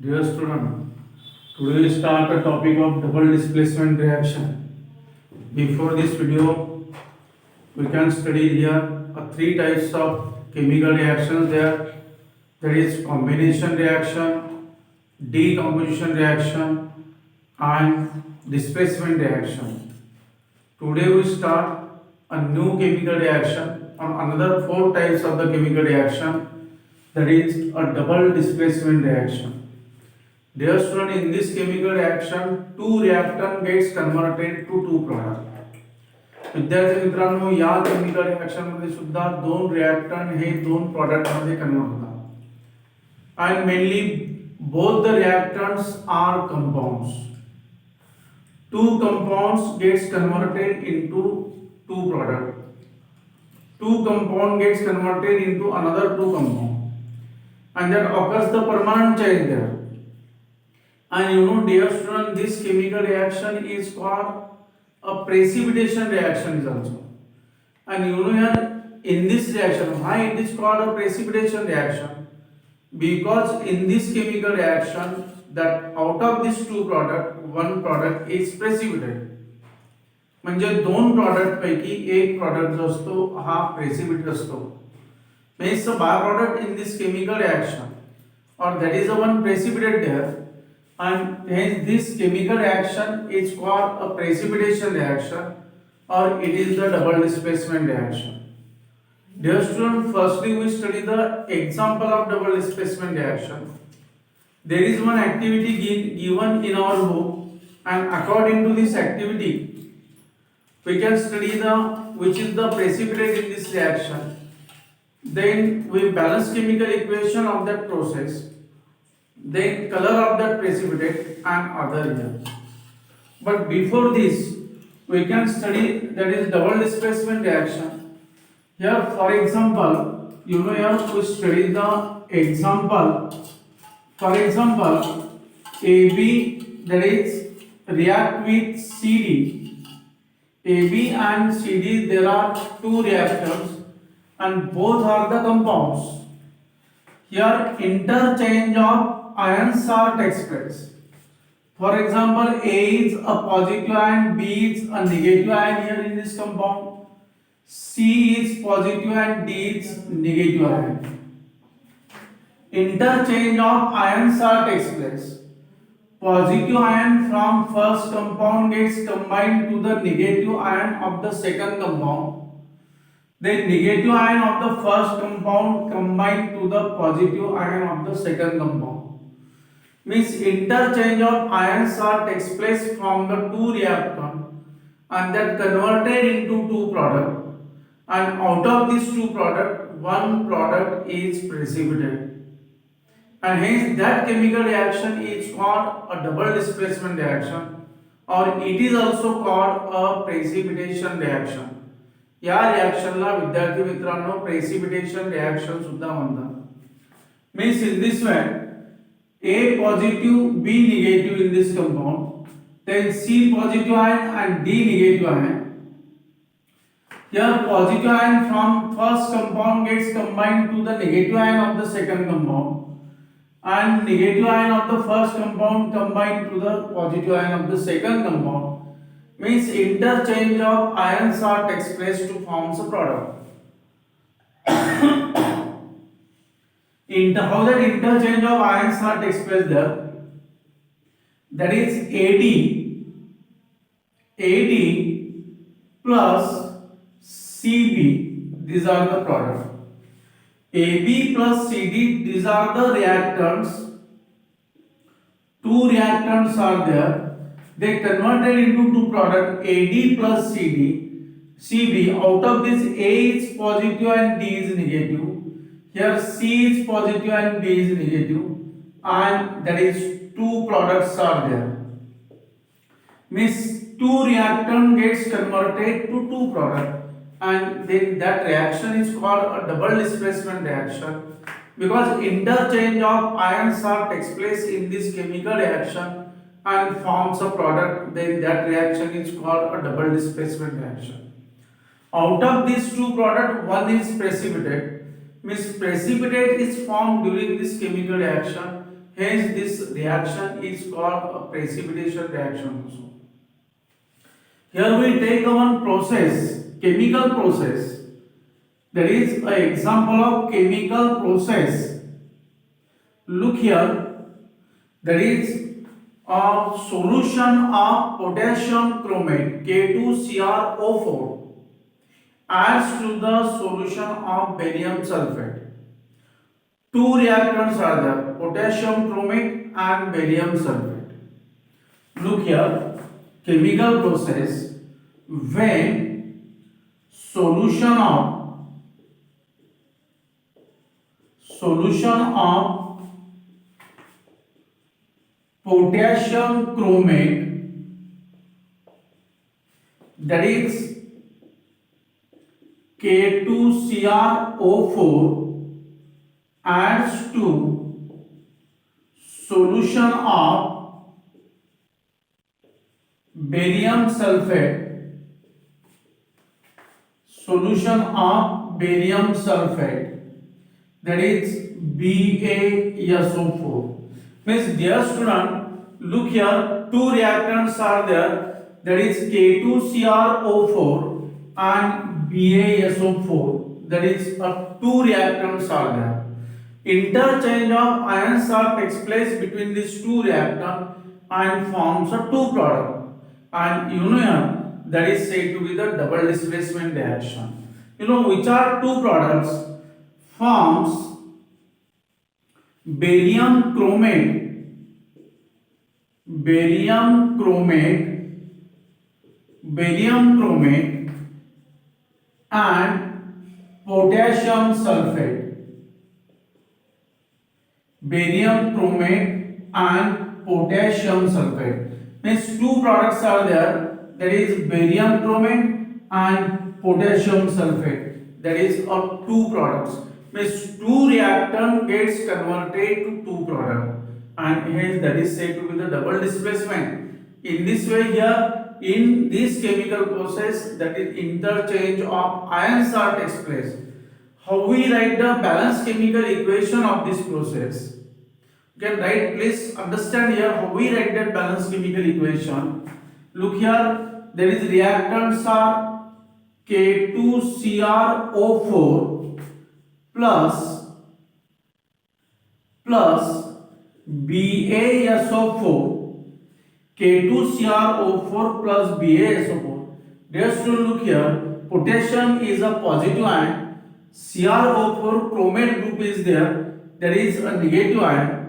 Dear student, today we start a topic of double displacement reaction. Before this video, we can study here three types of chemical reactions there. That is combination reaction, decomposition reaction, and displacement reaction. Today we start a new chemical reaction on another four types of the chemical reaction. That is a double displacement reaction. Dear student, in this chemical reaction, two reactant gets converted to two product. विद्यार्थी मित्रांनो, या chemical reaction मध्ये सुद्धा दोन reactant हे दोन product मध्ये convert होतात. And mainly both the reactants are compounds. Two compounds gets converted into two product. Two compound gets converted into another two compound, and that occurs the permanent change there. And you know, dear student, this chemical reaction is called a precipitation reaction is also. And you know here, in this reaction, why it is called a precipitation reaction? Because in this chemical reaction, that out of these two product, one product is precipitated. म्हणजे दोन product पैकी एक product जो असतो हा precipitate असतो. Means by product in this chemical reaction, or that is the one precipitated there. And hence this chemical reaction is called a precipitation reaction, or it is the double displacement reaction. Dear student, firstly we study the example of double displacement reaction. There is one activity given in our book, and according to this activity we can study the which is the precipitate in this reaction. Then we balance chemical equation of that process, then color of that precipitate and other here. But before this we can study that is double displacement reaction. Here for example, you know, here we study the example. For example, AB, that is react with CD. AB and CD, there are two reactors and both are the compounds. Here interchange of ions are takes place. For example, A is a positive ion, B is a negative ion here in this compound. C is positive and D is negative ion. Interchange of ions are takes place. Positive ion from first compound gets combined to the negative ion of the second compound. Then negative ion of the first compound combined to the positive ion of the second compound. Means interchange of ions are takes place from the two reactants, and that converted into two product, and out of these two product one product is precipitated, and hence that chemical reaction is called a double displacement reaction, or it is also called a precipitation reaction. या रिएक्शनला विद्यार्थी मित्रांनो precipitation reaction सुद्धा म्हणतात. Means in this way A positive, B negative in this compound, then C positive ion and D negative ion. Here positive ion from first compound gets combined to the negative ion of the second compound, and negative ion of the first compound combined to the positive ion of the second compound. Means interchange of ions are takes place to form a product. How that interchange of ions are takes place there? That is AD plus CB. These are the product. AB plus CD. These are the reactants. Two reactants are there. They converted into two product AD plus CB. Out of this A is positive and D is negative. Here C is positive and D is negative, and that is two products are there. Means two reactant gets converted to two product, and then that reaction is called a double displacement reaction, because interchange of ions are takes place in this chemical reaction and forms a product. Then that reaction is called a double displacement reaction. Out of these two product, one is precipitate. Means precipitate is formed during this chemical reaction, Hence, this reaction is called a precipitation reaction also. Here we take one process, chemical process. That is an example of chemical process. Look here, that is a solution of potassium chromate K2CrO4 adds to the solution of barium sulfate. Two reactants are there, potassium chromate and barium sulfate. Look here, chemical process when solution of potassium chromate, that is K2CrO4, adds to solution of barium sulfate, that is BaSO4. Means, dear student, look here, two reactants are there, that is K2CrO4 and BaSO4, that is two reactants are there. Interchange of ions takes place between these two reactants and forms a two product, and that is said to be the double displacement reaction. Which are two products forms barium chromate and potassium sulfate. Barium chromate and potassium sulfate. Means two products are there, that is barium chromate and potassium sulfate. That is of two products. Means two reactant gets converted to two product, and hence that is said to be the double displacement. In this way, here in this chemical process, that is interchange of ions takes place. How we write the balanced chemical equation of this process? You can write, please understand here how we write that balanced chemical equation. Look here, there is reactants are K2CrO4 plus BaSO4, K2CrO4 plus BaSO4. Dear student, look here, potassium is a positive ion, CrO4 chromate group is there, that is a negative ion.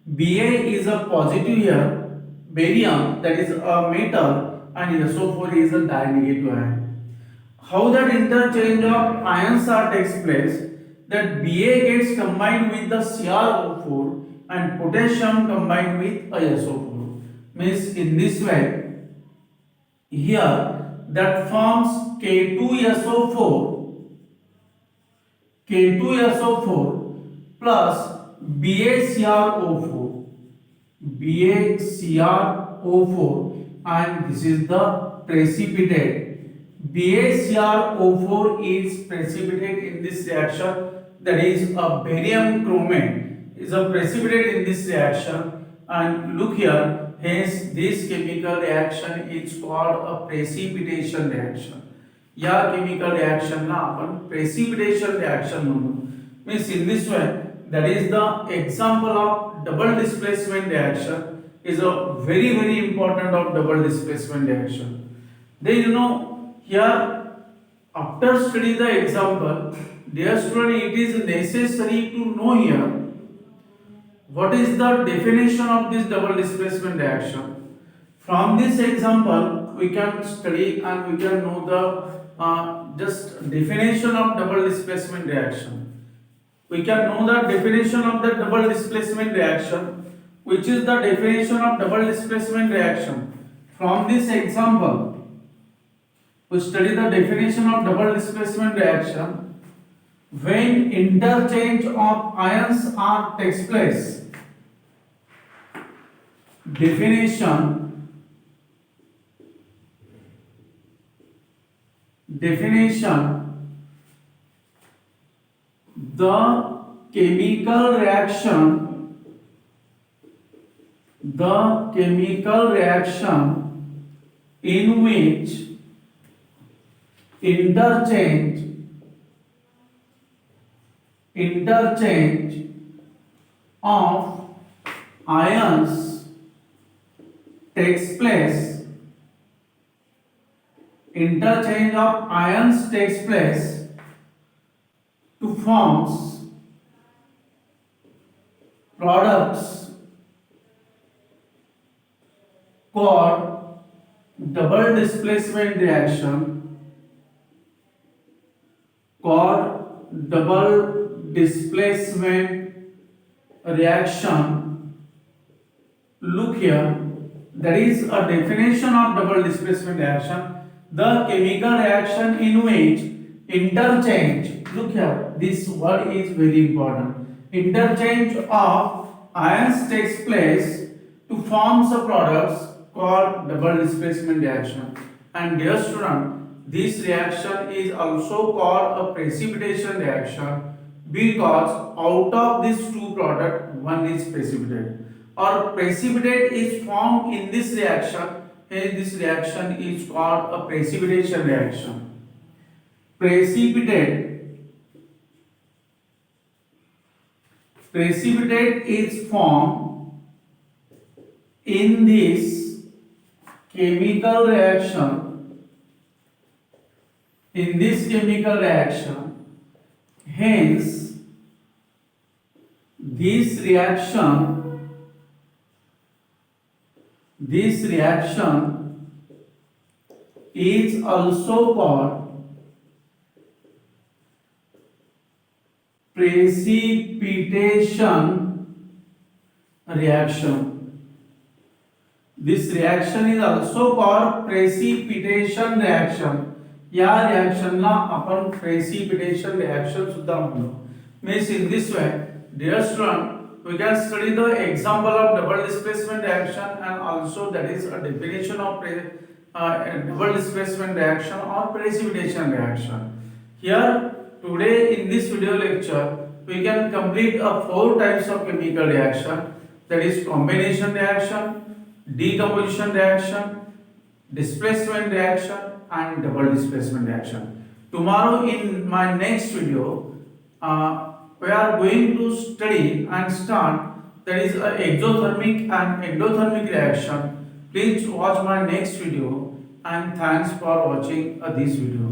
Ba is a positive here, barium, that is a metal, and SO4 is a dinegative ion. How that interchange of ions takes place? That Ba gets combined with the CrO4 and potassium combined with SO4. Means, in this way, here that forms K2SO4 plus BaCrO4, and this is the precipitate. BaCrO4 is precipitate in this reaction, that is a barium chromate is a precipitate in this reaction, and look here, hence this chemical reaction is called a precipitation reaction. या chemical reaction ला आपण precipitation reaction म्हणतो. Means, in this way, that is the example of double displacement reaction, is a very important of double displacement reaction. Then here, after study the example, dear student, it is necessary to know here what is the definition of this double displacement reaction. From this example, we can study and we can know the just definition of double displacement reaction. We can know the definition of the double displacement reaction. Which is the definition of double displacement reaction? From this example, we study the definition of double displacement reaction when interchange of ions takes place. Definition the chemical reaction the chemical reaction in which interchange of ions takes place, to forms products called double displacement reaction, Look here, that is a definition of double displacement reaction. The chemical reaction in which interchange, look here, this word is very important. Interchange of ions takes place to form the products called double displacement reaction. And dear student, this reaction is also called a precipitation reaction because out of these two products, one is precipitate, or precipitate is formed in this reaction. Hence this reaction is called a precipitation reaction. Precipitate is formed in this chemical reaction. Hence this reaction is also called precipitation reaction. This reaction is also called precipitation reaction. या रिएक्शनला आपण precipitation reaction सुद्धा म्हणतो. Means in this way, dear student, we can study the example of double displacement reaction, and also that is a definition of double displacement reaction or precipitation reaction. Here today in this video lecture we can complete 4 types of chemical reaction, that is combination reaction, decomposition reaction, displacement reaction and double displacement reaction. Tomorrow in my next video we are going to study and start, that is exothermic and endothermic reaction. Please watch my next video and thanks for watching this video.